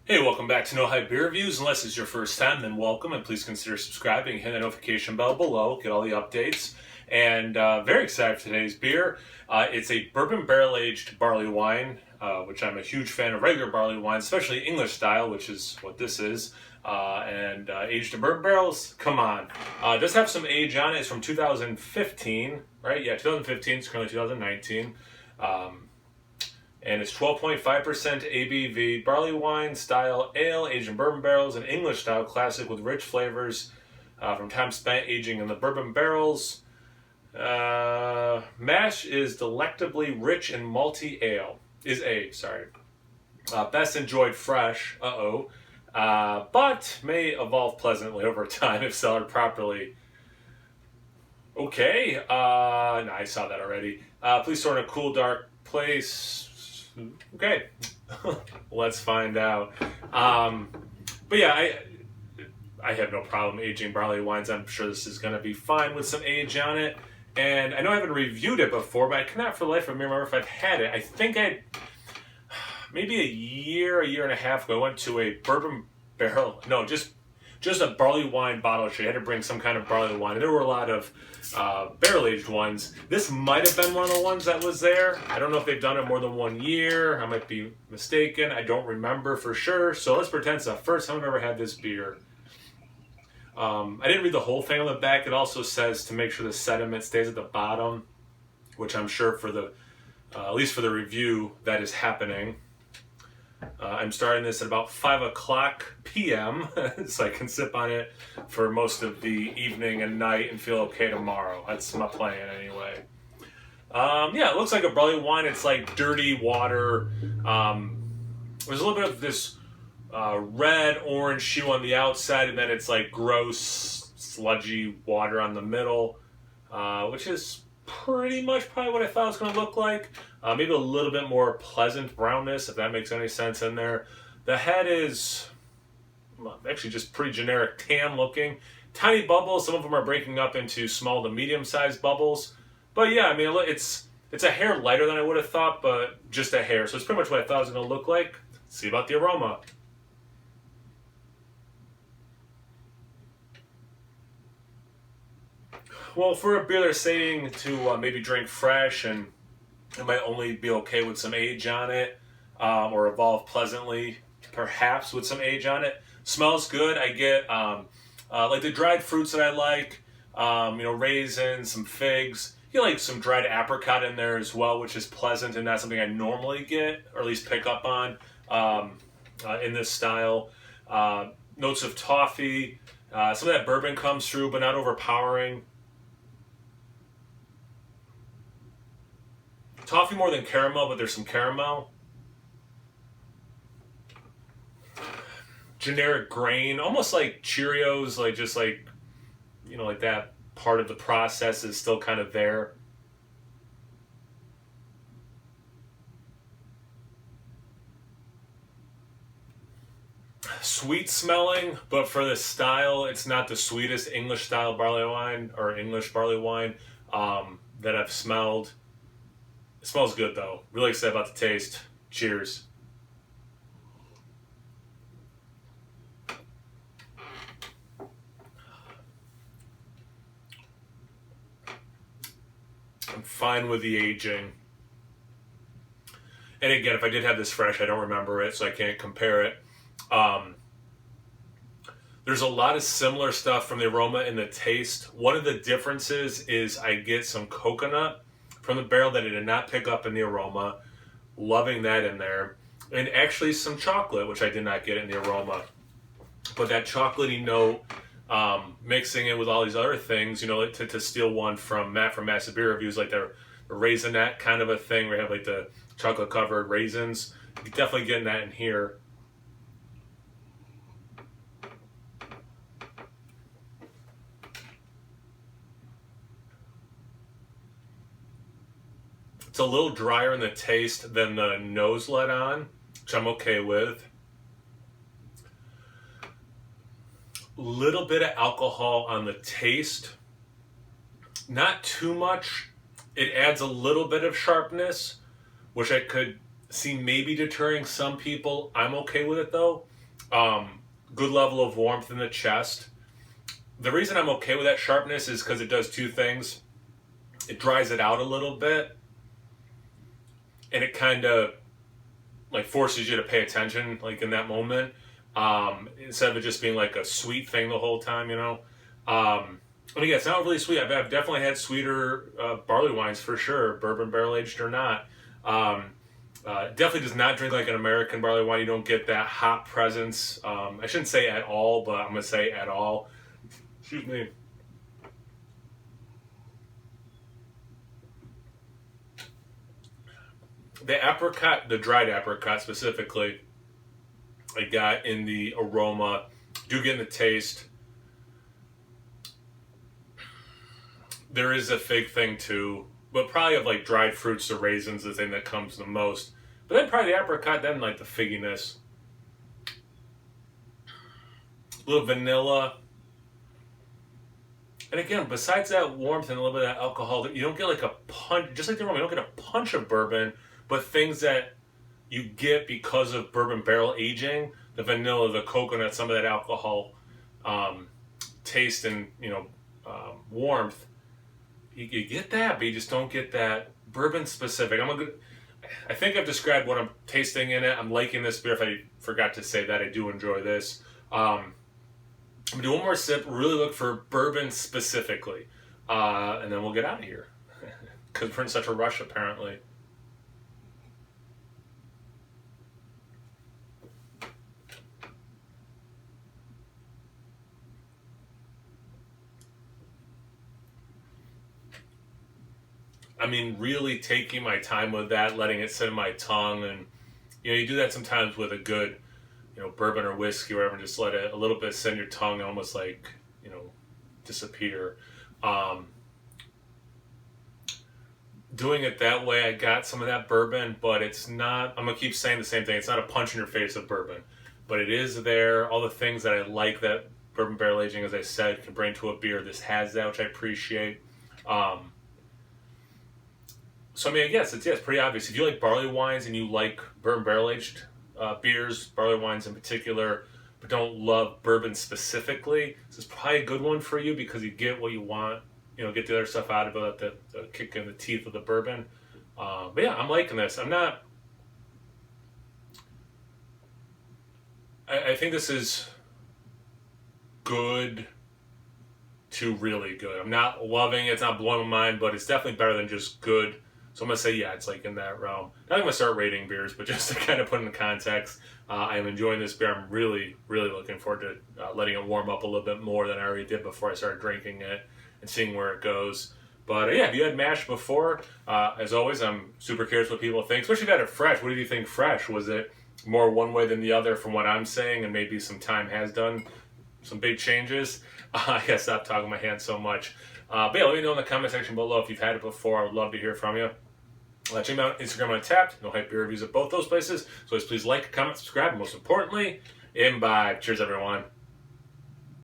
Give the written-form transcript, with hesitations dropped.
Hey, welcome back to No Hype Beer Reviews. Unless it's your first time, then welcome, and please consider subscribing. Hit the notification bell below, get all the updates. And very excited for today's beer. It's a bourbon barrel-aged barley wine, which I'm a huge fan of regular barley wine, especially English style, which is what this is. Aged in bourbon barrels, come on. It does have some age on it. It's from 2015, right? Yeah, 2015. It's currently 2019. And it's 12.5% ABV, barley wine style ale, aged in bourbon barrels, an English style classic with rich flavors from time spent aging in the bourbon barrels. Mash is delectably rich and malty ale. Is aged, sorry. Best enjoyed fresh, but may evolve pleasantly over time if cellared properly. Okay, no, I saw that already. Please store in a cool, dark place. Okay, let's find out. But yeah, I have no problem aging barley wines. I'm sure this is going to be fine with some age on it. And I know I haven't reviewed it before, but I cannot for the life of me remember if I've had it. I think maybe a year and a half ago, I went to a bourbon barrel, no, just a barley wine bottle show. You had to bring some kind of barley wine. And there were a lot of barrel-aged ones. This might have been one of the ones that was there. I don't know if they've done it more than 1 year. I might be mistaken. I don't remember for sure. So let's pretend it's the first time I've ever had this beer. I didn't read the whole thing on the back. It also says to make sure the sediment stays at the bottom, which I'm sure for the, at least for the review, that is happening. I'm starting this at about 5 o'clock p.m. so I can sip on it for most of the evening and night and feel okay tomorrow. That's my plan anyway. Yeah, it looks like a barley wine. It's like dirty water. There's a little bit of this red, orange hue on the outside, and then it's like gross, sludgy water on the middle, which is pretty much probably what I thought it was going to look like. Maybe a little bit more pleasant brownness, if that makes any sense in there. The head is actually just pretty generic tan looking. Tiny bubbles, some of them are breaking up into small to medium sized bubbles. But yeah, I mean, it's a hair lighter than I would have thought, but just a hair. So it's pretty much what I thought it was going to look like. Let's see about the aroma. Well, for a beer they're saying to maybe drink fresh, and it might only be okay with some age on it, or evolve pleasantly, perhaps, with some age on it. Smells good. I get like the dried fruits that I like, raisins, some figs. You get like some dried apricot in there as well, which is pleasant and not something I normally get, or at least pick up on in this style. Notes of toffee. Some of that bourbon comes through, but not overpowering. Toffee more than caramel, but there's some caramel. Generic grain, almost like Cheerios, like just like, like that part of the process is still kind of there. Sweet smelling, but for the style, it's not the sweetest English style barley wine or English barley wine that I've smelled. It smells good though. Really excited about the taste. Cheers. I'm fine with the aging. And again, if I did have this fresh, I don't remember it, so I can't compare it. There's a lot of similar stuff from the aroma and the taste. One of the differences is I get some coconut from the barrel that I did not pick up in the aroma. Loving that in there. And actually some chocolate, which I did not get in the aroma. But that chocolatey note, mixing it with all these other things, to steal one from Matt from Massive Beer Reviews, like the raisinette kind of a thing, where you have like the chocolate covered raisins. You're definitely getting that in here. It's a little drier in the taste than the nose let on, which I'm okay with. Little bit of alcohol on the taste. Not too much. It adds a little bit of sharpness, which I could see maybe deterring some people. I'm okay with it though. Good level of warmth in the chest. The reason I'm okay with that sharpness is because it does two things. It dries it out a little bit, and it kind of like forces you to pay attention, like in that moment, instead of it just being like a sweet thing the whole time, you know. I mean, yeah, it's not really sweet. I've definitely had sweeter barley wines for sure, bourbon barrel aged or not. Definitely does not drink like an American barley wine. You don't get that hop presence. I shouldn't say at all, but I'm gonna say at all. Excuse me. The apricot, the dried apricot specifically, I got in the aroma. Do get in the taste. There is a fig thing too, but probably of like dried fruits, the raisins, the thing that comes the most. But then probably the apricot, then like the figginess. A little vanilla. And again, besides that warmth and a little bit of that alcohol, you don't get like a punch, just like the rum, you don't get a punch of bourbon, but things that you get because of bourbon barrel aging, the vanilla, the coconut, some of that alcohol taste and, warmth, you get that, but you just don't get that bourbon specific. I think I've described what I'm tasting in it. I'm liking this beer. If I forgot to say that, I do enjoy this. I'm gonna do one more sip. Really look for bourbon specifically, and then we'll get out of here because we're in such a rush apparently. I mean, really taking my time with that, letting it sit in my tongue, and you do that sometimes with a good, bourbon or whiskey or whatever. Just let it a little bit sit in your tongue, and almost like disappear. Doing it that way, I got some of that bourbon, but it's not. I'm gonna keep saying the same thing. It's not a punch in your face of bourbon, but it is there. All the things that I like that bourbon barrel aging, as I said, can bring to a beer. This has that, which I appreciate. So I mean, I guess it's pretty obvious. If you like barley wines and you like bourbon barrel aged beers, barley wines in particular, but don't love bourbon specifically, this is probably a good one for you because you get what you want. Get the other stuff out of it, the kick in the teeth of the bourbon. But yeah, I'm liking this. I'm not. I think this is good to really good. I'm not loving it. It's not blowing my mind, but it's definitely better than just good. So I'm going to say, yeah, it's like in that realm. Not going to start rating beers, but just to kind of put in context, I am enjoying this beer. I'm really, really looking forward to letting it warm up a little bit more than I already did before I started drinking it and seeing where it goes. But yeah, if you had mash before, as always, I'm super curious what people think, especially if you had it fresh. What did you think fresh? Was it more one way than the other from what I'm saying, and maybe some time has done some big changes? I gotta stop talking my hands so much. But yeah, let me know in the comment section below if you've had it before. I would love to hear from you. Check me out on Instagram on Tapped. No hype beer reviews at both those places. So please like, comment, subscribe, and most importantly, imbibe. Cheers, everyone.